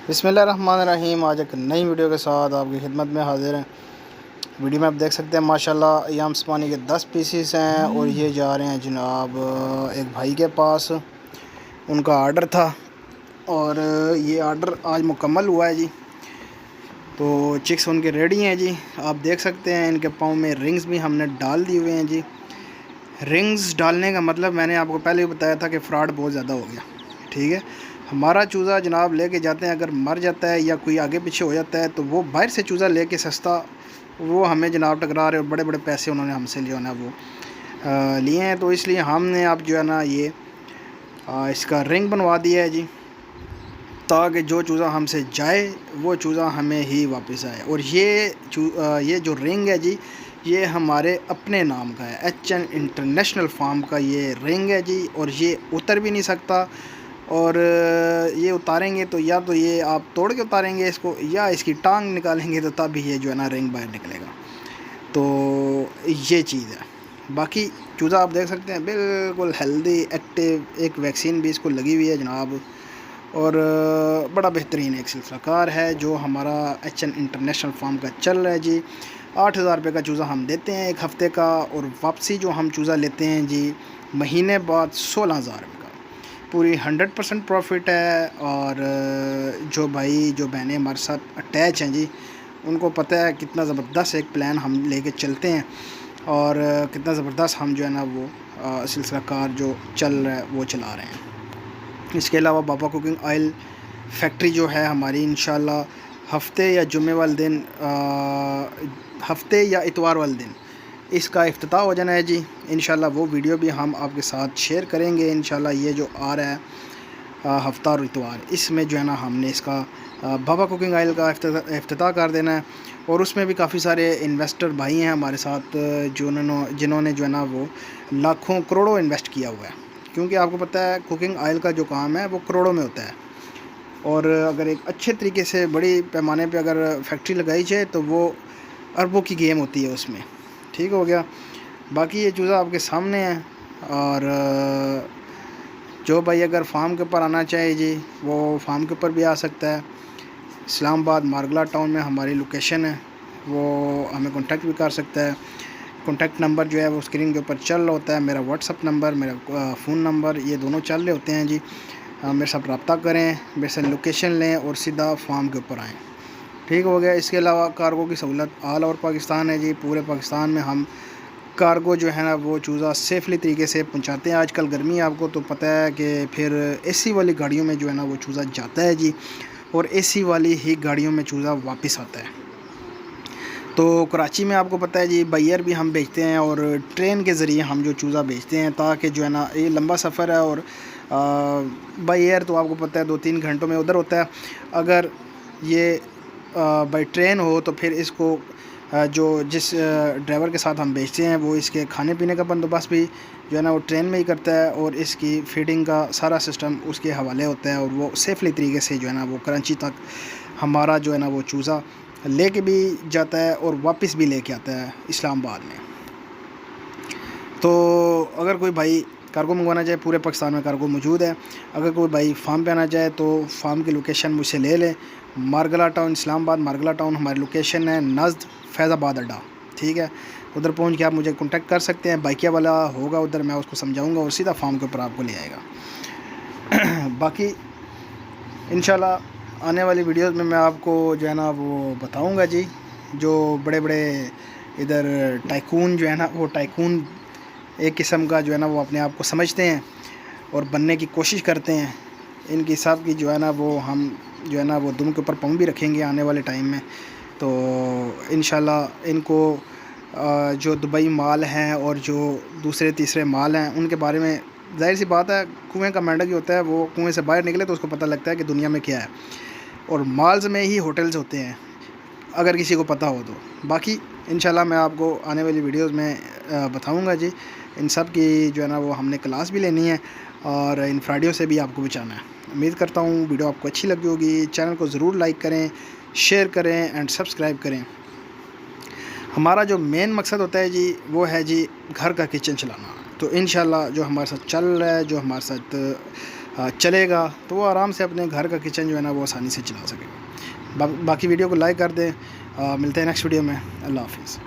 بسم اللہ الرحمن الرحیم۔ آج ایک نئی ویڈیو کے ساتھ آپ کی خدمت میں حاضر ہیں۔ ویڈیو میں آپ دیکھ سکتے ہیں ماشاءاللہ ایام سپانی کے 10 پیسز ہیں اور یہ جا رہے ہیں جناب ایک بھائی کے پاس۔ ان کا آرڈر تھا اور یہ آرڈر آج مکمل ہوا ہے جی۔ تو چکس ان کے ریڈی ہیں جی، آپ دیکھ سکتے ہیں۔ ان کے پاؤں میں رنگز بھی ہم نے ڈال دیے ہوئے ہیں جی۔ رنگز ڈالنے کا مطلب میں نے آپ کو پہلے ہی بتایا تھا کہ فراڈ بہت زیادہ ہو گیا، ٹھیک ہے۔ ہمارا چوزا جناب لے کے جاتے ہیں، اگر مر جاتا ہے یا کوئی آگے پیچھے ہو جاتا ہے تو وہ باہر سے چوزا لے کے سستا وہ ہمیں جناب ٹکرا رہے، اور بڑے بڑے پیسے انہوں نے ہم سے جو ہے نا وہ لیے ہیں۔ تو اس لیے ہم نے اب جو ہے نا یہ اس کا رنگ بنوا دیا ہے جی، تاکہ جو چوزا ہم سے جائے وہ چوزا ہمیں ہی واپس آئے۔ اور یہ جو رنگ ہے جی، یہ ہمارے اپنے نام کا ہے، HN انٹرنیشنل فارم کا یہ رنگ ہے جی۔ اور یہ اتر بھی نہیں سکتا، اور یہ اتاریں گے تو یا تو یہ آپ توڑ کے اتاریں گے اس کو، یا اس کی ٹانگ نکالیں گے تو تب یہ جو ہے نا رنگ باہر نکلے گا۔ تو یہ چیز ہے۔ باقی چوزا آپ دیکھ سکتے ہیں بالکل ہیلدی ایکٹیو، ایک ویکسین بھی اس کو لگی ہوئی ہے جناب، اور بڑا بہترین ایک سلسلہ کار ہے جو ہمارا HN انٹرنیشنل فارم کا چل رہا ہے جی۔ 8,000 روپے کا چوزا ہم دیتے ہیں ایک ہفتے کا، اور واپسی جو ہم چوزا لیتے ہیں جی مہینے بعد 16,000 روپے کا، پوری 100% پروفٹ ہے۔ اور جو بھائی جو بہنیں ہمارے ساتھ اٹیچ ہیں جی، ان کو پتہ ہے کتنا زبردست ایک پلان ہم لے کے چلتے ہیں، اور کتنا زبردست ہم جو ہے نا وہ سلسلہ کار جو چل رہا ہے وہ چلا رہے ہیں۔ اس کے علاوہ بابا کوکنگ آئل فیکٹری جو ہے ہماری، انشاءاللہ ہفتے یا جمعے والے دن، ہفتے یا اتوار والے دن اس کا افتتاح ہو جانا ہے جی۔ انشاءاللہ وہ ویڈیو بھی ہم آپ کے ساتھ شیئر کریں گے انشاءاللہ۔ یہ جو آ رہا ہے ہفتہ اور اتوار، اس میں جو ہے نا ہم نے اس کا بابا کوکنگ آئل کا افتتاح کر دینا ہے۔ اور اس میں بھی کافی سارے انویسٹر بھائی ہیں ہمارے ساتھ جنہوں نے جو ہے نا وہ لاکھوں کروڑوں انویسٹ کیا ہوا ہے، کیونکہ آپ کو پتہ ہے کوکنگ آئل کا جو کام ہے وہ کروڑوں میں ہوتا ہے، اور اگر ایک اچھے طریقے سے بڑی پیمانے پہ اگر فیکٹری لگائی جائے تو وہ اربوں کی گیم ہوتی ہے اس میں، ٹھیک ہو گیا۔ باقی یہ چوزا آپ کے سامنے ہے، اور جو بھائی اگر فارم کے اوپر آنا چاہے جی وہ فارم کے اوپر بھی آ سکتا ہے۔ اسلام آباد مارگلا ٹاؤن میں ہماری لوکیشن ہے، وہ ہمیں کانٹیکٹ بھی کر سکتا ہے۔ کانٹیکٹ نمبر جو ہے وہ اسکرین کے اوپر چل رہا ہوتا ہے، میرا واٹس اپ نمبر، میرا فون نمبر، یہ دونوں چل رہے ہوتے ہیں جی۔ میرے ساتھ رابطہ کریں، میرے سے لوکیشن لیں اور سیدھا فارم کے اوپر آئیں، ٹھیک ہو گیا۔ اس کے علاوہ کارگو کی سہولت آل اوور پاکستان ہے جی، پورے پاکستان میں ہم کارگو جو ہے نا وہ چوزا سیفلی طریقے سے پہنچاتے ہیں۔ آج کل گرمی آپ کو تو پتہ ہے کہ پھر AC والی گاڑیوں میں جو ہے نا وہ چوزا جاتا ہے جی، اور AC والی ہی گاڑیوں میں چوزا واپس آتا ہے۔ تو کراچی میں آپ کو پتہ ہے جی بائی ایئر بھی ہم بیچتے ہیں، اور ٹرین کے ذریعے ہم جو چوزا بیچتے ہیں، تاکہ جو ہے نا یہ لمبا سفر ہے، اور بائی ایئر تو آپ کو پتہ ہے 2-3 گھنٹوں میں ادھر ہوتا ہے۔ اگر یہ بائی ٹرین ہو تو پھر اس کو جس ڈرائیور کے ساتھ ہم بیچتے ہیں وہ اس کے کھانے پینے کا بندوبست بھی جو ہے نا وہ ٹرین میں ہی کرتا ہے، اور اس کی فیڈنگ کا سارا سسٹم اس کے حوالے ہوتا ہے، اور وہ سیفلی طریقے سے جو ہے نا وہ کراچی تک ہمارا جو ہے نا وہ چوزا لے کے بھی جاتا ہے اور واپس بھی لے کے آتا ہے اسلام آباد میں۔ تو اگر کوئی بھائی کارگو منگوانا چاہے، پورے پاکستان میں کارگو موجود ہے۔ اگر کوئی بھائی فارم پہ آنا چاہے تو فارم کی لوکیشن مجھ سے لے لیں، مارگلا ٹاؤن، اسلام آباد مارگلا ٹاؤن ہماری لوکیشن ہے، نزد فیض آباد اڈا، ٹھیک ہے۔ ادھر پہنچ کے آپ مجھے کانٹیکٹ کر سکتے ہیں، بائکیا والا ہوگا ادھر، میں اس کو سمجھاؤں گا اور سیدھا فارم کے اوپر آپ کو لے آئے گا۔ باقی انشاءاللہ آنے والی ویڈیوز میں آپ کو جو ہے نا وہ بتاؤں گا جی، جو بڑے بڑے ادھر ٹائکون جو ہے نا وہ ٹائکون ایک قسم کا جو ہے نا وہ اپنے آپ کو سمجھتے ہیں اور بننے کی کوشش کرتے ہیں، ان کی سب کی جو ہے نا وہ ہم جو ہے نا وہ دم کے اوپر پاؤں بھی رکھیں گے آنے والے ٹائم میں۔ تو انشاءاللہ ان کو جو دبئی مال ہیں اور جو دوسرے تیسرے مال ہیں ان کے بارے میں، ظاہر سی بات ہے کنویں کا مینڈک جو ہوتا ہے وہ کنویں سے باہر نکلے تو اس کو پتہ لگتا ہے کہ دنیا میں کیا ہے، اور مالز میں ہی ہوٹلز ہوتے ہیں اگر کسی کو پتہ ہو تو۔ باقی انشاءاللہ میں آپ کو آنے والی ویڈیوز میں بتاؤں گا جی، ان سب کی جو ہے نا وہ ہم نے کلاس بھی لینی ہے، اور ان فراڈیوں سے بھی آپ کو بچانا ہے۔ امید کرتا ہوں ویڈیو آپ کو اچھی لگی ہوگی، چینل کو ضرور لائک کریں، شیئر کریں اینڈ سبسکرائب کریں۔ ہمارا جو مین مقصد ہوتا ہے جی وہ ہے جی گھر کا کچن چلانا۔ تو انشاءاللہ جو ہمارے ساتھ چل رہا ہے، جو ہمارے ساتھ چلے گا تو وہ آرام سے اپنے گھر کا کچن جو ہے نا وہ آسانی سے چلا سکے گا۔ باقی ویڈیو کو لائک کر دیں، ملتے ہیں نیکسٹ ویڈیو میں، اللہ حافظ۔